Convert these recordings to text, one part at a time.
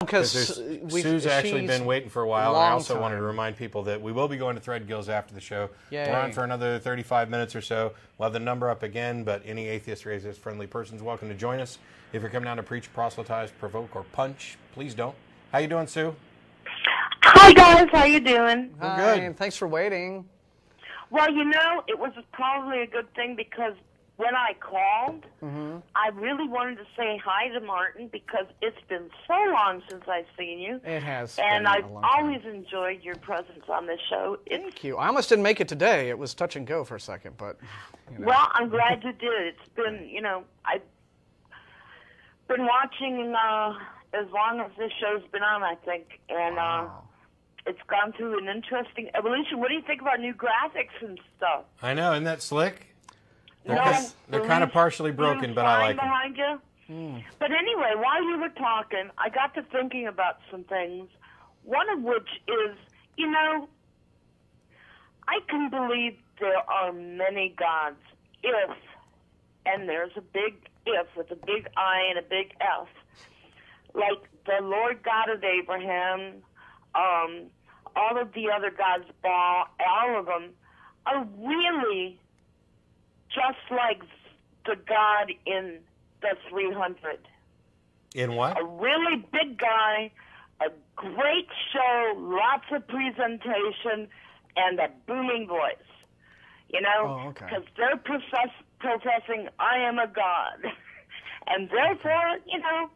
Because Sue's actually been waiting for a while, and I also wanted to remind people that we will be going to Threadgills after the show. Yay. We're on for another 35 minutes or so. We'll have the number up again, but any atheist or atheist-friendly person's welcome to join us. If you're coming down to preach, proselytize, provoke, or punch, please don't. How you doing, Sue? Hi, guys. How you doing? Hi, We're good. and thanks for waiting. Well, you know, it was probably a good thing because when I called, I really wanted to say hi to Martin because it's been so long since I've seen you. It has. And been I've a long time. always enjoyed your presence on this show. Thank you. I almost didn't make it today. It was touch and go for a second, but. You know. Well, I'm glad you did. It's been, you know, I've been watching as long as this show's been on, I think. And it's gone through an interesting evolution. What do you think about new graphics and stuff? I know, isn't that slick? They're No, kind of partially broken, but I like them. behind you. But anyway, while you were talking, I got to thinking about some things. One of which is, you know, I can believe there are many gods if, and there's a big if with a big I and a big F, like the Lord God of Abraham, all of the other gods, Baal, all of them are really just like the God in the 300. In what? A really big guy, a great show, lots of presentation, and a booming voice. You know? Because they're professing, I am a God. And therefore, you know,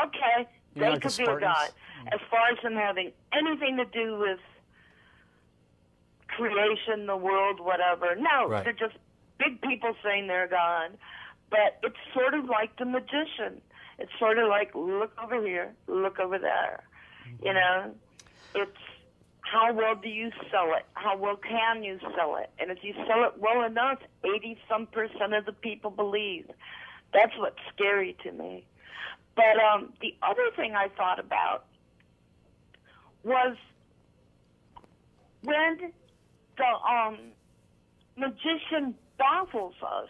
okay, they like could the be a Spartans? God. As far as them having anything to do with creation, the world, whatever. No, Right. they're just big people saying they're God. But it's sort of like the magician. It's sort of like, look over here, look over there. You know, it's how well do you sell it? How well can you sell it? And if you sell it well enough, 80-some% of the people believe. That's what's scary to me. But the other thing I thought about was when the magician baffles us,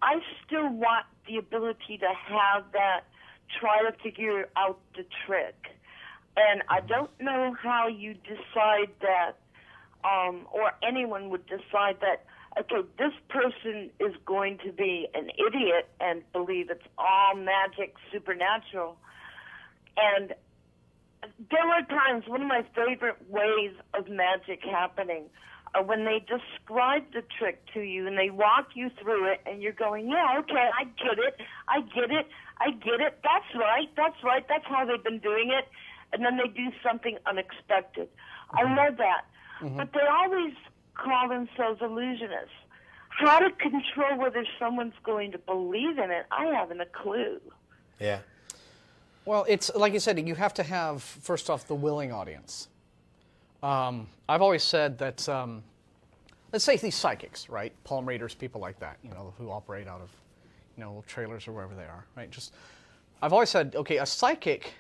I still want the ability to have that, try to figure out the trick. And I don't know how you decide that, or anyone would decide that, okay, this person is going to be an idiot and believe it's all magic, supernatural. And there are times, one of my favorite ways of magic happening are when they describe the trick to you and they walk you through it and you're going, yeah, okay, I get it, I get it, I get it, that's right, that's how they've been doing it. And then they do something unexpected. I love that. But they always call themselves illusionists. How to control whether someone's going to believe in it, I haven't a clue. Yeah. Well, it's like you said, you have to have, first off, the willing audience. I've always said that, let's say these psychics, right? Palm readers, people like that, you know, who operate out of, you know, trailers or wherever they are, right? I've always said, okay, a psychic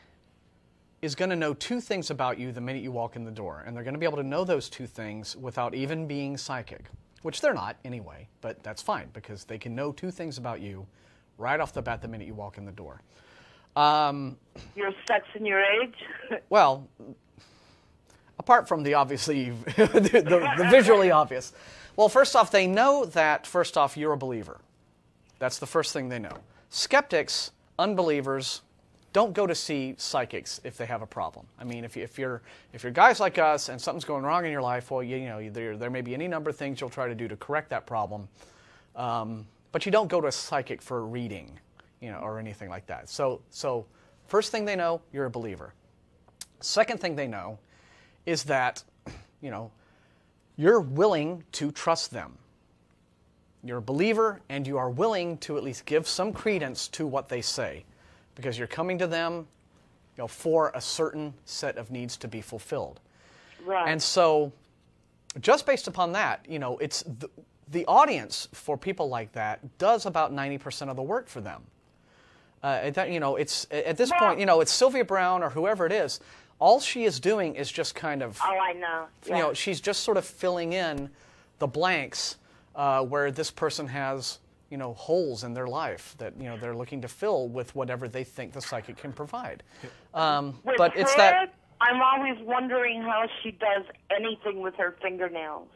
is going to know two things about you the minute you walk in the door, and they're going to be able to know those two things without even being psychic, which they're not anyway, but that's fine because they can know two things about you right off the bat the minute you walk in the door. Your sex and your age? Well, apart from the obviously, the visually obvious. Well, first off, they know that, first off, you're a believer. That's the first thing they know. Skeptics, unbelievers, don't go to see psychics if they have a problem. I mean, if you're guys like us and something's going wrong in your life, well, you know, there may be any number of things you'll try to do to correct that problem, but you don't go to a psychic for a reading, you know, or anything like that. So first thing they know, you're a believer. Second thing they know is that, you know, you're willing to trust them. You're a believer, and you are willing to at least give some credence to what they say, because you're coming to them, you know, for a certain set of needs to be fulfilled. Right. And so, just based upon that, you know, it's the audience for people like that does about 90% of the work for them. You know, it's at this point, you know, it's Sylvia Brown or whoever it is. All she is doing is just kind of, oh, I know. Yeah. You know, she's just sort of filling in the blanks where this person has holes in their life that they're looking to fill with whatever they think the psychic can provide. With But her, it's that. I'm always wondering how she does anything with her fingernails.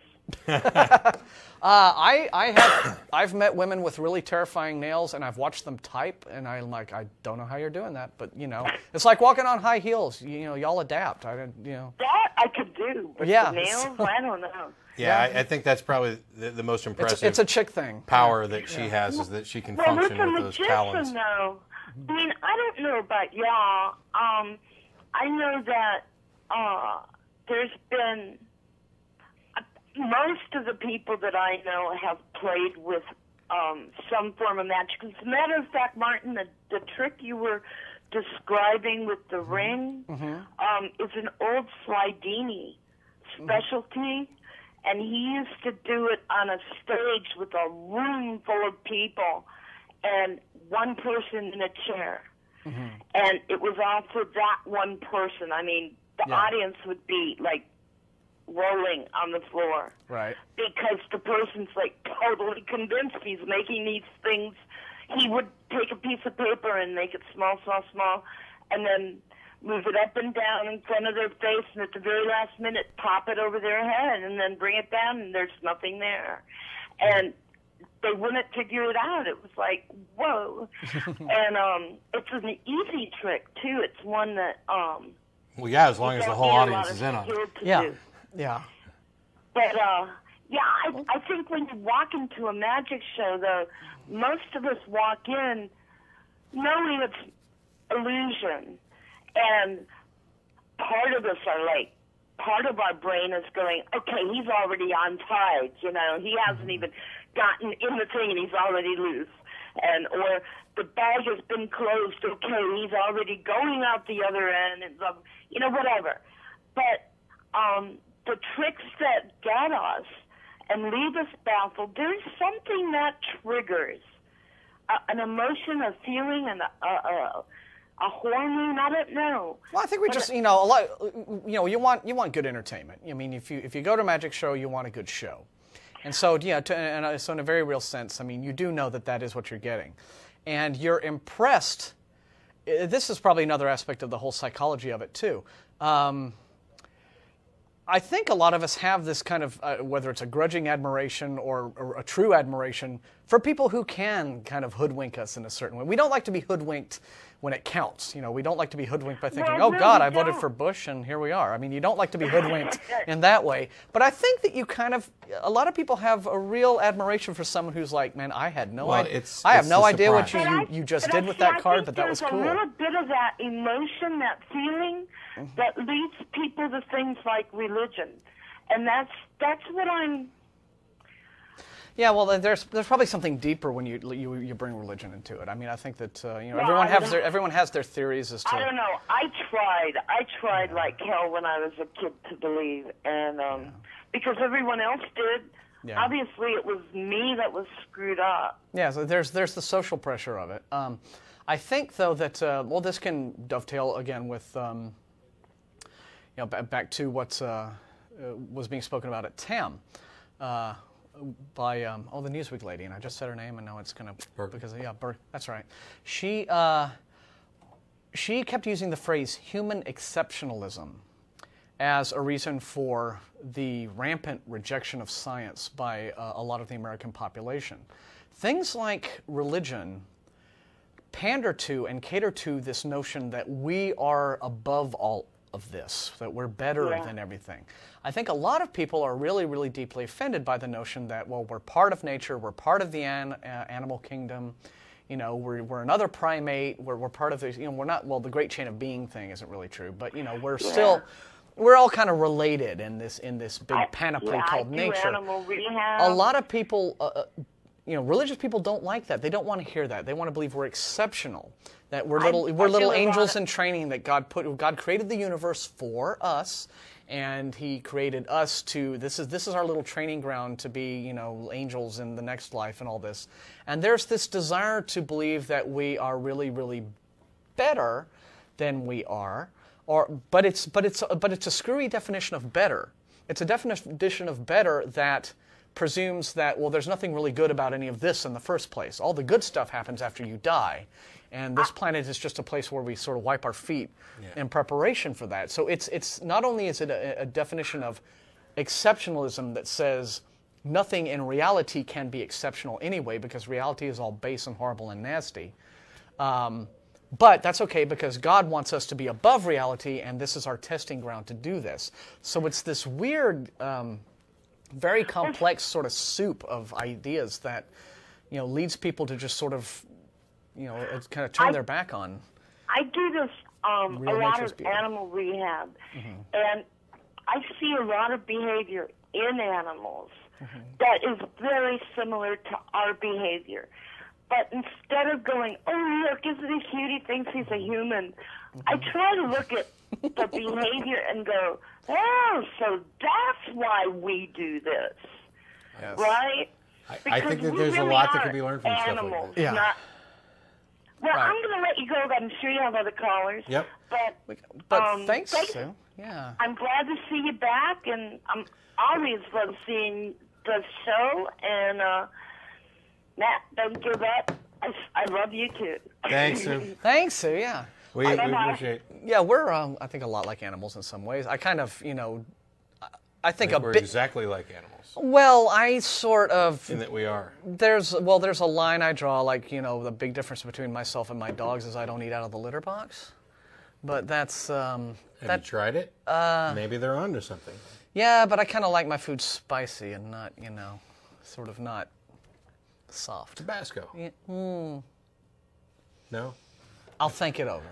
I've met women with really terrifying nails, and I've watched them type, and I'm like, I don't know how you're doing that, but it's like walking on high heels. Y'all adapt. That I could do, but Yeah. the nails, I don't know. Yeah, I think that's probably the most impressive. It's a chick thing. Power that she has is that she can function with those talons. Though, I mean, I don't know about y'all. I know that there's been most of the people that I know have played with some form of magic. As a matter of fact, Martin, the trick you were describing with the ring is an old Slidini specialty, and he used to do it on a stage with a room full of people and one person in a chair. And it was all for that one person. I mean, the audience would be like rolling on the floor. Right. Because the person's like totally convinced he's making these things. He would take a piece of paper and make it small, small, small, and then move it up and down in front of their face, and at the very last minute pop it over their head, and then bring it down, and there's nothing there. And they wouldn't figure it out. It was like, whoa. And it's an easy trick, too. It's one that... well, yeah, as long as the whole audience is in on it. Yeah. Yeah. But, I think when you walk into a magic show, though, most of us walk in knowing it's illusion. And part of us are like, part of our brain is going, okay, he's already on tides, he hasn't even gotten in the thing and he's already loose. Or the bag has been closed, okay, he's already going out the other end, and whatever. But the tricks that get us and leave us baffled, there's something that triggers an emotion, a feeling, and a hormone. I don't know. Well, I think we just, a lot. You want good entertainment. I mean, if you go to a magic show, you want a good show, and so so in a very real sense, I mean, you do know that is what you're getting, and you're impressed. This is probably another aspect of the whole psychology of it too. I think a lot of us have this kind of, whether it's a grudging admiration or a true admiration for people who can kind of hoodwink us in a certain way. We don't like to be hoodwinked when it counts. We don't like to be hoodwinked by thinking, oh, God, I voted for Bush and here we are. I mean, you don't like to be hoodwinked in that way. But I think that a lot of people have a real admiration for someone who's like, man, I had no idea. I have no idea what you just did with that card, but that was cool. There's a little bit of that emotion, that feeling, that leads people to things like religion. And that's what I'm... Yeah, well, there's probably something deeper when you bring religion into it. I mean, I think that everyone has their theories as to. I don't know. I tried like hell when I was a kid to believe, and because everyone else did. Yeah. Obviously, it was me that was screwed up. Yeah, so there's the social pressure of it. I think though that this can dovetail again with back to what was being spoken about at TAM. By the Newsweek lady, and I just said her name, and now it's going to because Burke. That's right. She kept using the phrase human exceptionalism as a reason for the rampant rejection of science by a lot of the American population. Things like religion pander to and cater to this notion that we are above all of this, that we're better than everything. I think a lot of people are really, really deeply offended by the notion that, well, we're part of nature, we're part of the animal kingdom, we're another primate, we're part of the, we're not, well, the great chain of being thing isn't really true, but, we're still, we're all kind of related in this big panoply called nature. A lot of people, religious people don't like that. They don't want to hear that. They want to believe we're exceptional. That we're little angels in training. That God created the universe for us, and He created us to. This is our little training ground to be angels in the next life and all this. And there's this desire to believe that we are really, really better than we are, but it's a screwy definition of better. It's a definition of better that presumes that, well, there's nothing really good about any of this in the first place. All the good stuff happens after you die. And this planet is just a place where we sort of wipe our feet in preparation for that. So it's not only is it a definition of exceptionalism that says nothing in reality can be exceptional anyway, because reality is all base and horrible and nasty. But that's okay, because God wants us to be above reality, and this is our testing ground to do this. So it's this weird, very complex sort of soup of ideas that, leads people to just sort of, kind of turn their back on. I do this a lot of animal rehab, and I see a lot of behavior in animals that is very similar to our behavior. But instead of going, oh, look, isn't he cute? He thinks he's a human. I try to look at the behavior and go, oh, so that's why we do this, right? I think that there's really a lot that can be learned from animals, stuff like that. Yeah. Well, I'm going to let you go. I'm sure you have other callers. Yep. But thanks, Sue. Yeah. I'm glad to see you back, and I'm always love seeing the show, and Matt, don't give up. I love you too. Thanks, Sue. Thanks, Sue, yeah. We appreciate. Yeah, we're, I think, a lot like animals in some ways. I kind of, I think a we're bit. exactly like animals. Well, I sort of. In that we are. There's a line I draw, like, the big difference between myself and my dogs is I don't eat out of the litter box. But that's. Have you tried it? Maybe they're onto something. Yeah, but I kind of like my food spicy and not, sort of not soft. Tabasco. Yeah. No? I'll think it over.